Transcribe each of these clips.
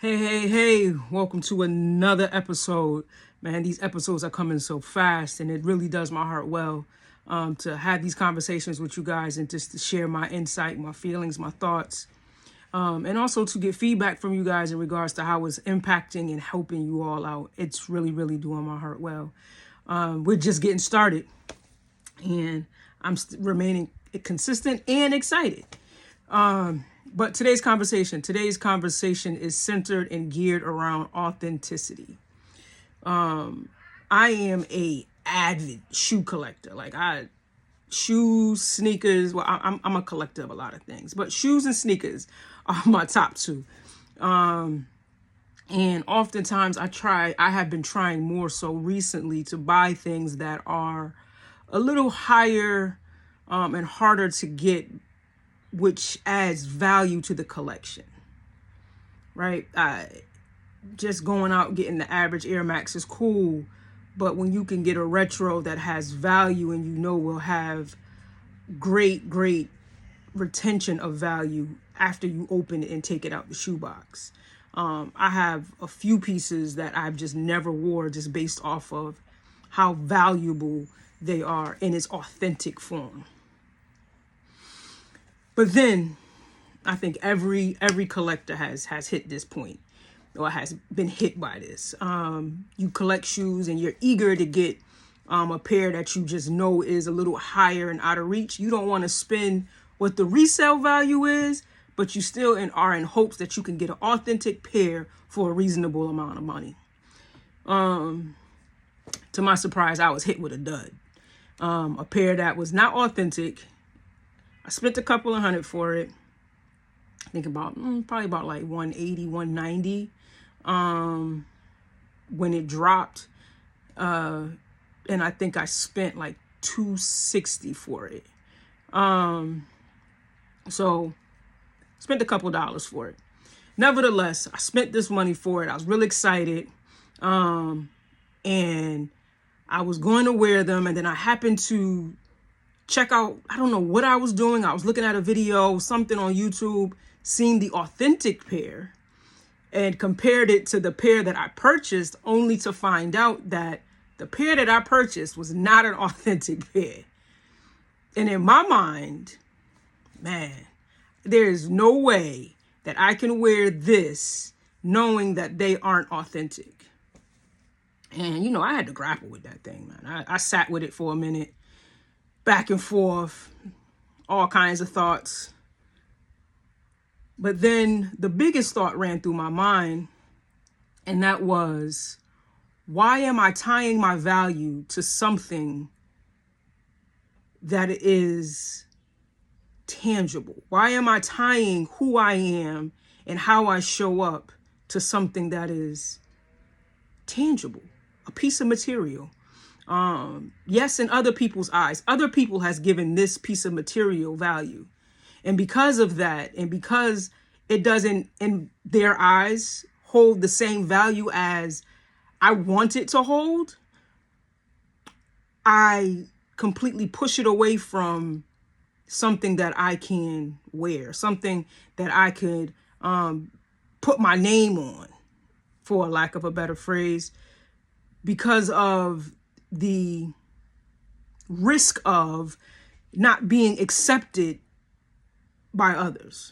Hey, welcome to another episode. Man, these episodes are coming so fast, and it really does my heart well to have these conversations with you guys and just to share my insight, my feelings, my thoughts, and also to get feedback from you guys in regards to how it's impacting and helping you all out. It's really doing my heart well. We're just getting started, and I'm remaining consistent and excited. But today's conversation is centered and geared around authenticity. I am a avid shoe collector. Shoes, sneakers. Well, I'm a collector of a lot of things, but shoes and sneakers are my top two. And oftentimes I have been trying more so recently to buy things that are a little higher and harder to get, which adds value to the collection, right? Just going out getting the average Air Max is cool, but when you can get a retro that has value and will have great retention of value after you open it and take it out the shoebox. I have a few pieces that I've just never wore just based off of how valuable they are in its authentic form. But then I think every collector has hit this point or has been hit by this. You collect shoes and you're eager to get a pair that you just know is a little higher and out of reach. You don't want to spend what the resale value is, but you still are in hopes that you can get an authentic pair for a reasonable amount of money. To my surprise, I was hit with a dud. A pair that was not authentic. I spent a couple of $100 for it. I think probably about like $180, $190 when it dropped. And I think I spent like $260 for it. So spent a couple dollars for it. Nevertheless, I spent this money for it. I was really excited. And I was going to wear them. And then I happened to check out, I don't know what I was doing. I was looking at a video, something on YouTube, seeing the authentic pair and compared it to the pair that I purchased, only to find out that the pair that I purchased was not an authentic pair. And in my mind, man, there's no way that I can wear this knowing that they aren't authentic. And, I had to grapple with that thing, man. I sat with it for a minute. Back and forth, all kinds of thoughts. But then the biggest thought ran through my mind, and that was, why am I tying my value to something that is tangible? Why am I tying who I am and how I show up to something that is tangible, a piece of material? Yes, in other people's eyes, other people has given this piece of material value. And because of that, and because it doesn't, in their eyes, hold the same value as I want it to hold, I completely push it away from something that I can wear, something that I could put my name on, for lack of a better phrase, because of the risk of not being accepted by others.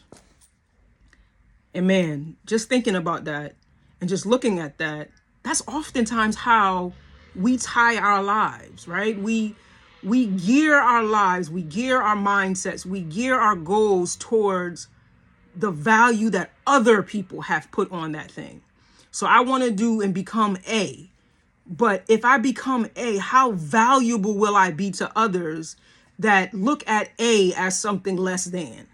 And man, just thinking about that and just looking at that, that's oftentimes how we tie our lives, right? We gear our lives, we gear our mindsets, we gear our goals towards the value that other people have put on that thing. So I want to do and become A. But if I become A, how valuable will I be to others that look at A as something less than?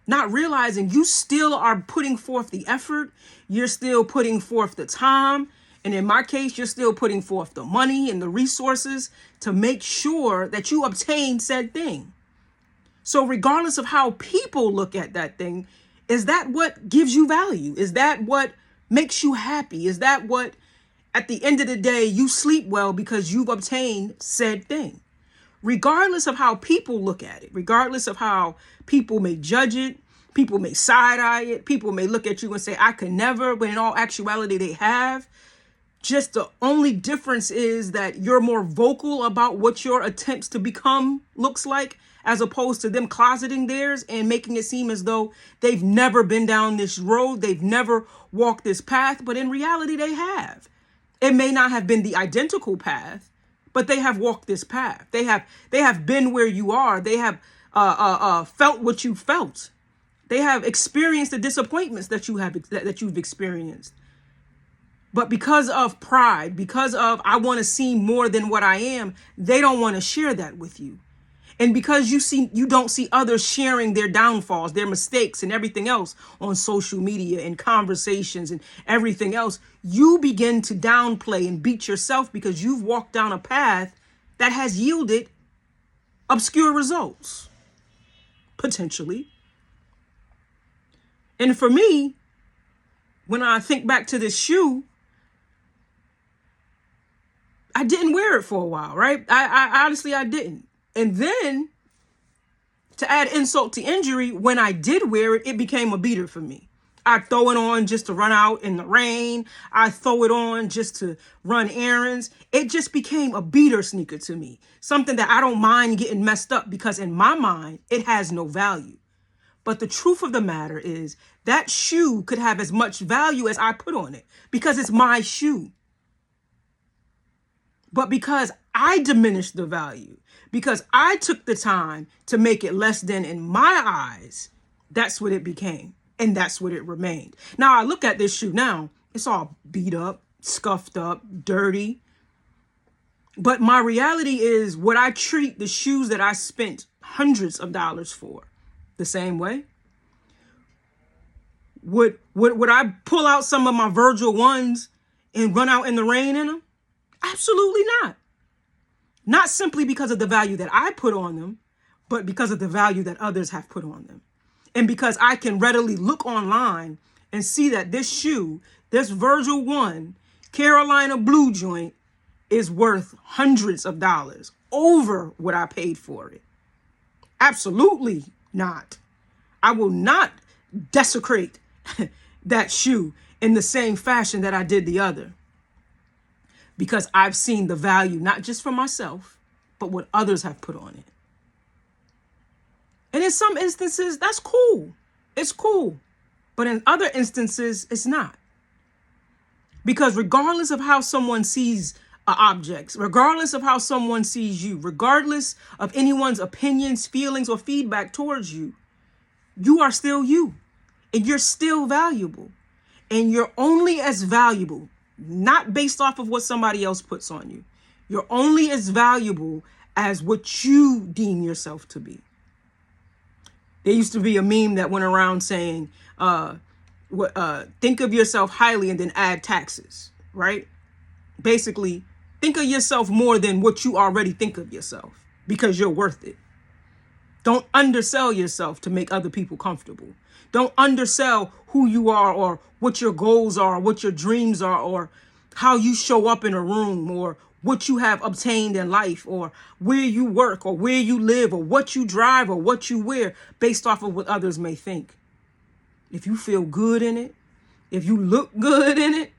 Not realizing you still are putting forth the effort. You're still putting forth the time. And in my case, you're still putting forth the money and the resources to make sure that you obtain said thing. So regardless of how people look at that thing, is that what gives you value? Is that what makes you happy? Is that what, at the end of the day, you sleep well because you've obtained said thing? Regardless of how people look at it, regardless of how people may judge it, People may side-eye it. People may look at you and say, I could never, when in all actuality they have. Just the only difference is that you're more vocal about what your attempts to become looks like, as opposed to them closeting theirs and making it seem as though they've never been down this road. They've never walked this path, but in reality they have. It may not have been the identical path, but they have walked this path. They have been where you are. They have felt what you felt. They have experienced the disappointments that you've experienced. But because of pride, because of I want to seem more than what I am, they don't want to share that with you. And because you don't see others sharing their downfalls, their mistakes and everything else on social media and conversations and everything else, you begin to downplay and beat yourself because you've walked down a path that has yielded obscure results, potentially. And for me, when I think back to this shoe, I didn't wear it for a while, right? I honestly, I didn't. And then to add insult to injury, when I did wear it, it became a beater for me. I throw it on just to run out in the rain. I throw it on just to run errands. It just became a beater sneaker to me. Something that I don't mind getting messed up because in my mind, it has no value. But the truth of the matter is that shoe could have as much value as I put on it because it's my shoe. But because I diminished the value, because I took the time to make it less than in my eyes, that's what it became. And that's what it remained. Now I look at this shoe now, it's all beat up, scuffed up, dirty. But my reality is, would I treat the shoes that I spent hundreds of dollars for the same way? Would I pull out some of my Virgil ones and run out in the rain in them? Absolutely not. Not simply because of the value that I put on them, but because of the value that others have put on them. And because I can readily look online and see that this shoe, this Virgil one, Carolina blue joint, is worth hundreds of dollars over what I paid for it. Absolutely not. I will not desecrate that shoe in the same fashion that I did the other. Because I've seen the value, not just for myself, but what others have put on it. And in some instances, that's cool. It's cool. But in other instances, it's not. Because regardless of how someone sees objects, regardless of how someone sees you, regardless of anyone's opinions, feelings, or feedback towards you, you are still you. And you're still valuable. And you're only as valuable, not based off of what somebody else puts on you. You're only as valuable as what you deem yourself to be. There used to be a meme that went around saying, think of yourself highly and then add taxes, right? Basically, think of yourself more than what you already think of yourself because you're worth it. Don't undersell yourself to make other people comfortable. Don't undersell who you are or what your goals are, or what your dreams are, or how you show up in a room, or what you have obtained in life, or where you work, or where you live, or what you drive, or what you wear, based off of what others may think. If you feel good in it, if you look good in it,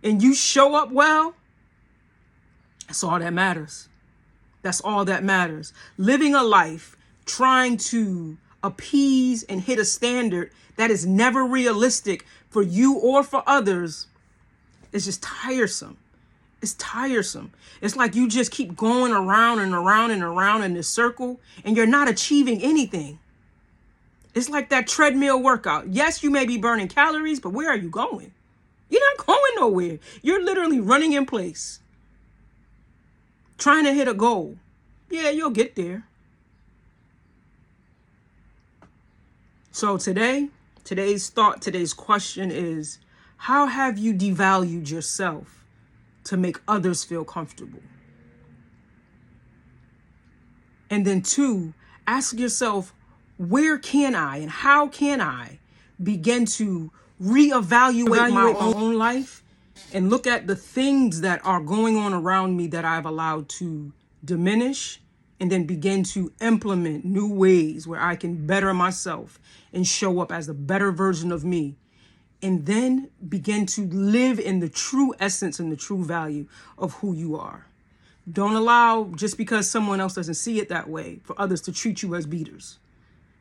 and you show up well, that's all that matters. That's all that matters. Living a life trying to appease and hit a standard that is never realistic for you or for others is just tiresome. It's tiresome. It's like you just keep going around and around and around in this circle and you're not achieving anything. It's like that treadmill workout. Yes, you may be burning calories, but where are you going? You're not going nowhere. You're literally running in place, trying to hit a goal. Yeah, you'll get there. So today's thought, today's question is, how have you devalued yourself to make others feel comfortable? And then 2, ask yourself, where can I and how can I begin to reevaluate my own life and look at the things that are going on around me that I've allowed to diminish and then begin to implement new ways where I can better myself and show up as the better version of me, and then begin to live in the true essence and the true value of who you are. Don't allow, just because someone else doesn't see it that way, for others to treat you as beaters.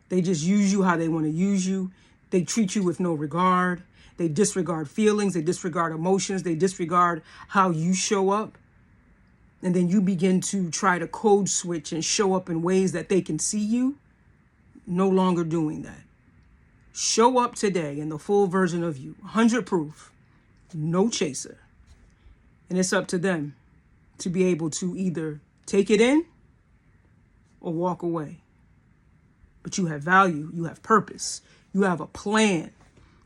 They just use you how they want to use you. They treat you with no regard. They disregard feelings. They disregard emotions. They disregard how you show up. And then you begin to try to code switch and show up in ways that they can see you. No longer doing that. Show up today in the full version of you. 100 proof. No chaser. And it's up to them to be able to either take it in or walk away. But you have value, you have purpose, you have a plan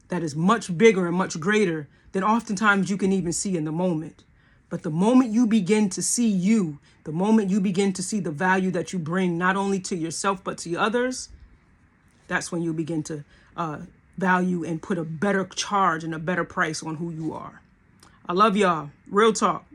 that is much bigger and much greater than oftentimes you can even see in the moment. But the moment you begin to see you, the moment you begin to see the value that you bring not only to yourself but to others, that's when you begin to value and put a better charge and a better price on who you are. I love y'all. Real talk.